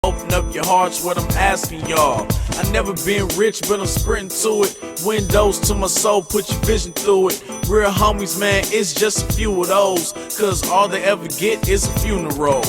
Open up your hearts, what I'm asking y'all. I never been rich, but I'm sprinting to it. Windows to my soul, put your vision through it. Real homies, man, it's just a few of those, cause all they ever get is a funeral.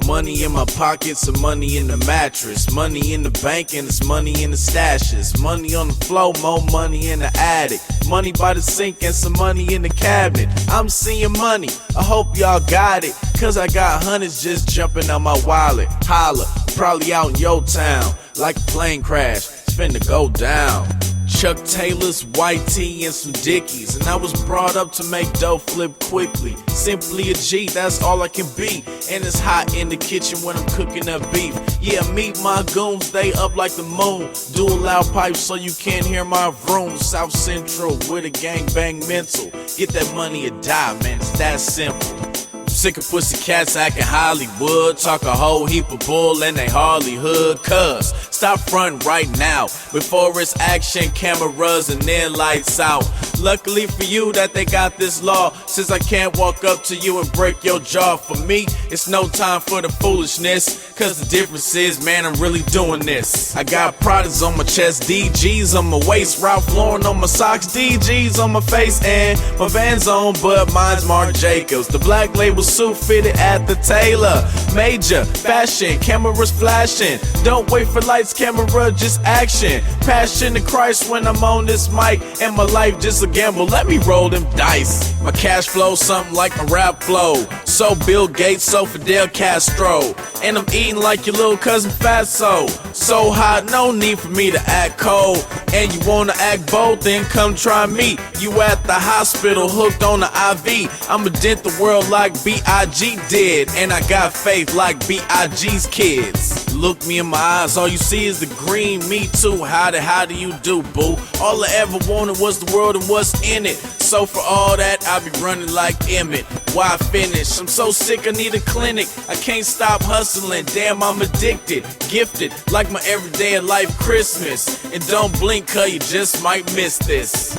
Money in my pockets and money in the mattress. Money in the bank and it's money in the stashes. Money on the floor, more money in the attic. Money by the sink and some money in the cabinet. I'm seeing money, I hope y'all got it, cause I got hundreds just jumping on my wallet. Holla, probably out in your town, like a plane crash, it's finna go down. Chuck Taylor's, white tee, and some Dickies. And I was brought up to make dough flip quickly. Simply a G, that's all I can be. And it's hot in the kitchen when I'm cooking up beef. Yeah, meet my goons, they up like the moon. Dual loud pipes so you can't hear my vroom. South Central with a gangbang mental. Get that money or die, man, it's that simple. Sick of pussy cats acting Hollywood. Talk a whole heap of bull and they hardly hood. Cuz, stop frontin' right now before it's action, cameras, and then lights out. Luckily for you that they got this law, since I can't walk up to you and break your jaw. For me, it's no time for the foolishness, cause the difference is, man, I'm really doing this. I got Pradas on my chest, DGs on my waist, Ralph Lauren on my socks, DGs on my face, and my Vans on, but mine's Marc Jacobs. The black label suit fitted at the tailor. Major fashion, cameras flashing. Don't wait for lights, camera, just action. Passion to Christ when I'm on this mic, and my life just a gamble. Let me roll them dice. My cash flow something like my rap flow. So Bill Gates, so Fidel Castro, and I'm eating like your little cousin Fatso. So hot, no need for me to act cold. And you wanna act bold, then come try me. You at the hospital, hooked on the IV. I'ma dent the world like B.I.G. did, and I got faith like B.I.G.'s kids. Look me in my eyes, all you see is the green. Me too, how do you do, boo? All I ever wanted was the world and what's in it. So for all that, I be running like Emmett. Why finish? I'm so sick, I need a clinic. I can't stop hustling, damn, I'm addicted. Gifted, like my everyday life Christmas. And don't blink, cause you just might miss this.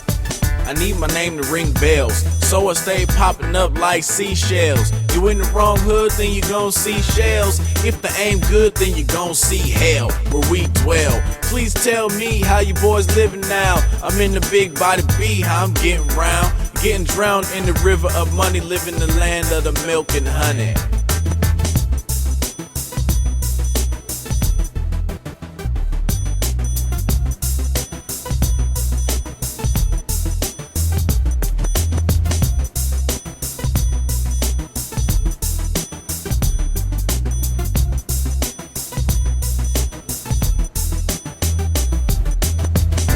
I need my name to ring bells, so I stay popping up like seashells. You in the wrong hood, then you gon' see shells. If the aim good, then you gon' see hell where we dwell. Please tell me how you boys living now. I'm in the big body B, how I'm getting round. Getting drowned in the river of money, living the land of the milk and honey.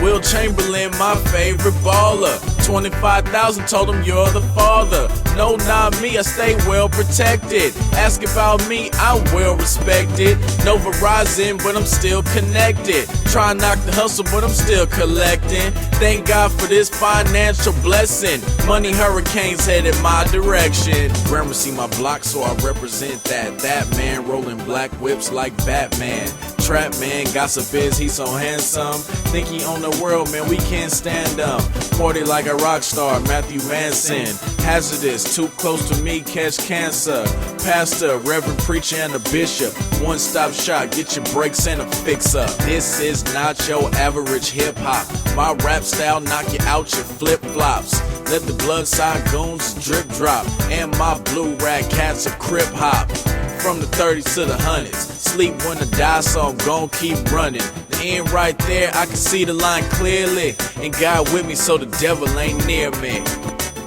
Will Chamberlain, my favorite baller. 25,000 told him you're the father. No, not me, I stay well protected. Ask about me, I'm well respected. No Verizon, but I'm still connected. Try knock the hustle, but I'm still collecting. Thank God for this financial blessing. Money hurricanes headed my direction. Gramercy my block, so I represent that. That man rolling black whips like Batman. Trap man, gossip is, he's so handsome. Think he own the world, man, we can't stand him. Party like a rock star, Matthew Manson. Hazardous, too close to me, catch cancer. Pastor, reverend preacher, and a bishop. One-stop shop, get your breaks and a fix-up. This is not your average hip-hop. My rap style knock you out your flip-flops. Let the blood side goons drip drop. And my blue rag cats a crip hop. From the 30s to the hundreds, sleep when I die, so I'm gon' keep running. The end right there, I can see the line clearly. And God with me, so the devil ain't near me.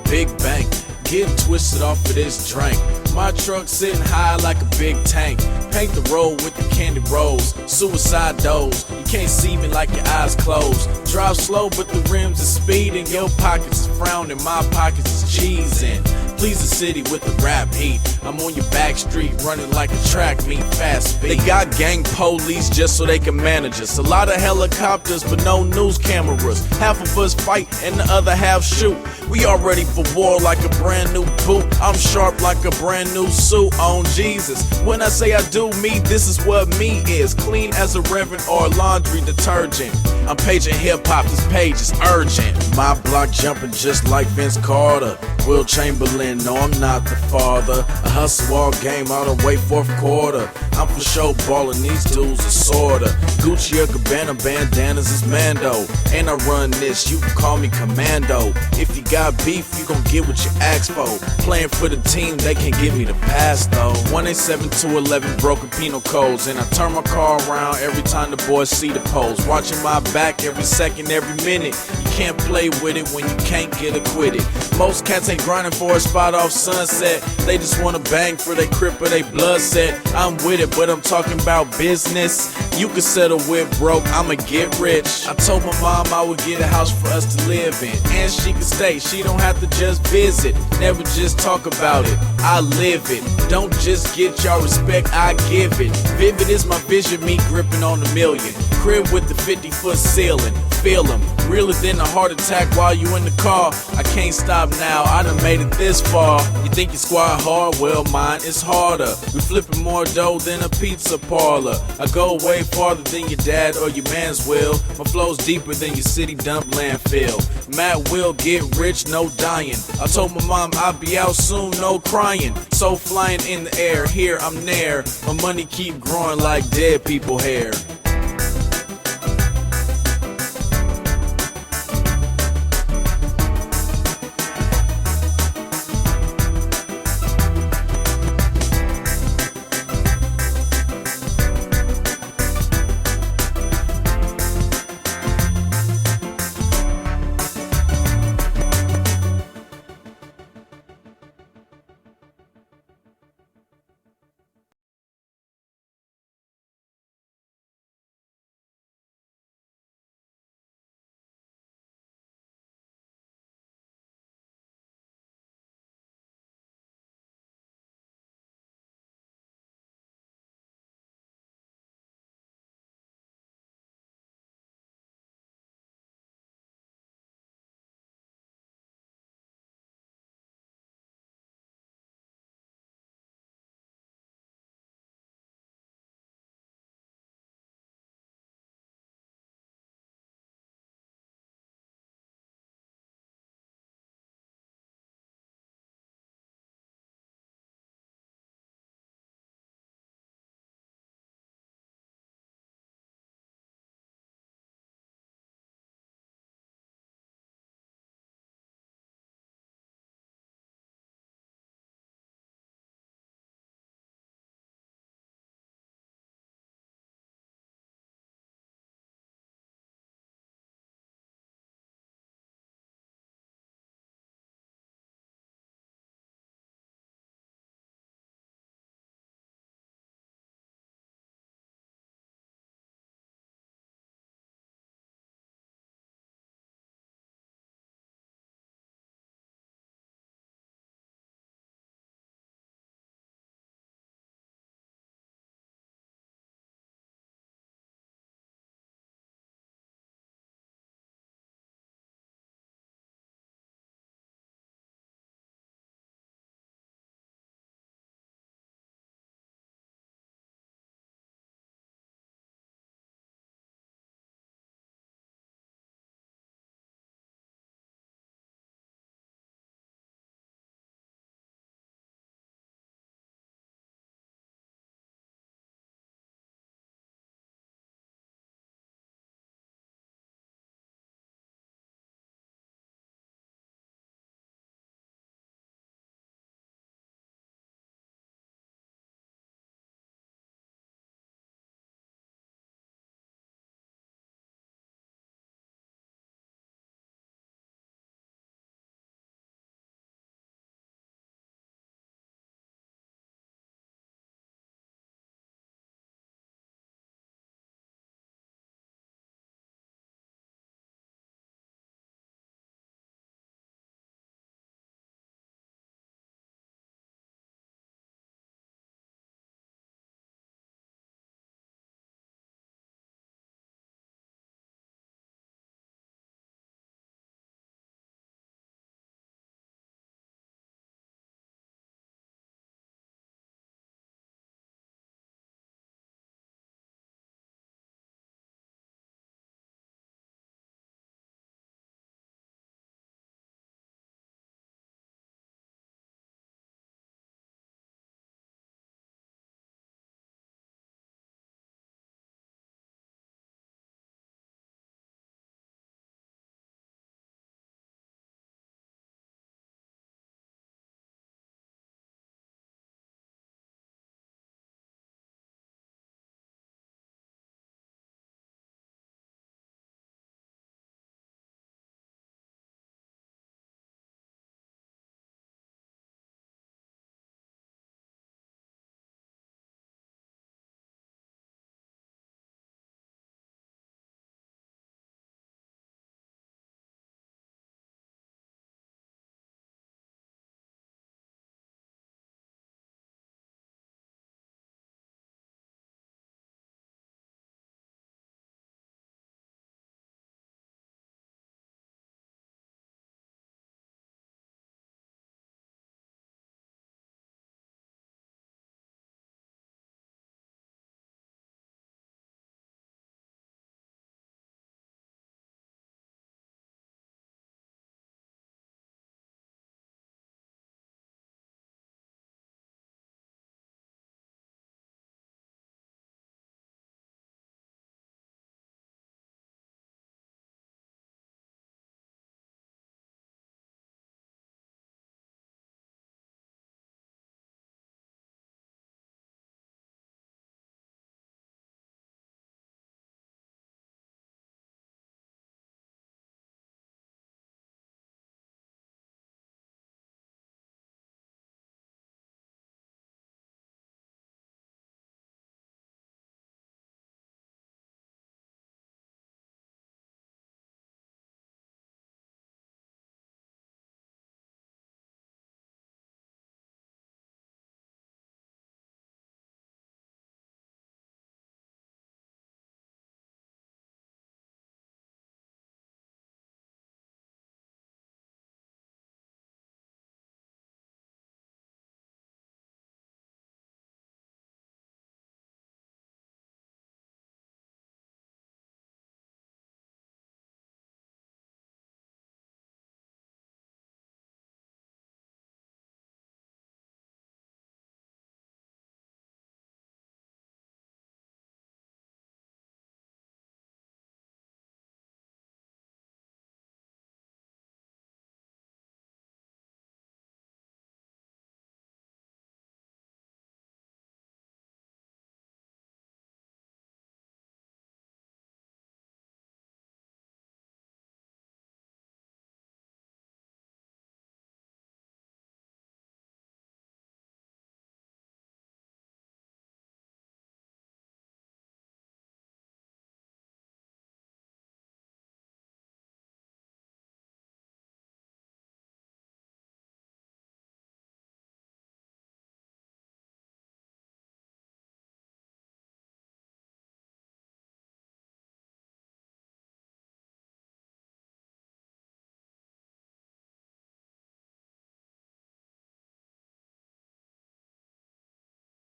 Big bank, getting twisted off of this drink. My truck sitting high like a big tank. Paint the road with the candy rolls, suicide doors. You can't see me like your eyes closed. Drive slow, but the rims are speeding. Your pockets is frowning, my pockets is cheesing. Please the city with the rap heat. I'm on your back street running like a track meet, fast speed. They got gang police just so they can manage us. A lot of helicopters but no news cameras. Half of us fight and the other half shoot. We all ready for war like a brand new boot. I'm sharp like a brand new suit on Jesus. When I say I do me, this is what me is. Clean as a reverend or laundry detergent. I'm paging hip hop, this page is urgent. My block jumping just like Vince Carter. Will Chamberlain, no, I'm not the father. I hustle all game all the way fourth quarter. I'm for sure ballin', these dudes are sorta. Gucci or Gabbana bandanas is Mando. And I run this, you can call me Commando. If you got beef, you gon' get what you ask for. Playing for the team, they can't give me the pass though. 187-211 broken penal codes. And I turn my car around every time the boys see the pose. Watching my back every second, every minute. You can't play with it when you can't get acquitted. Most cats ain't grinding for a spot off Sunset. They just wanna bang for they crip or they blood set. I'm with it, but I'm talking about business. You can settle with broke, I'ma get rich. I told my mom I would get a house for us to live in, and she can stay, she don't have to just visit. Never just talk about it, I live it. Don't just get y'all respect, I give it. Vivid is my vision, me gripping on a million. Crib with the 50-foot ceiling, feel 'em. Realer than a heart attack while you in the car. I can't stop now, I done made it this far. You think your squad hard? Well, mine is harder. We flipping more dough than a pizza parlor. I go way farther than your dad or your man's will. My flow's deeper than your city dump landfill. Matt will get rich, no dying. I told my mom I'd be out soon, no crying. So flying in the air, here I'm there. My money keep growing like dead people hair.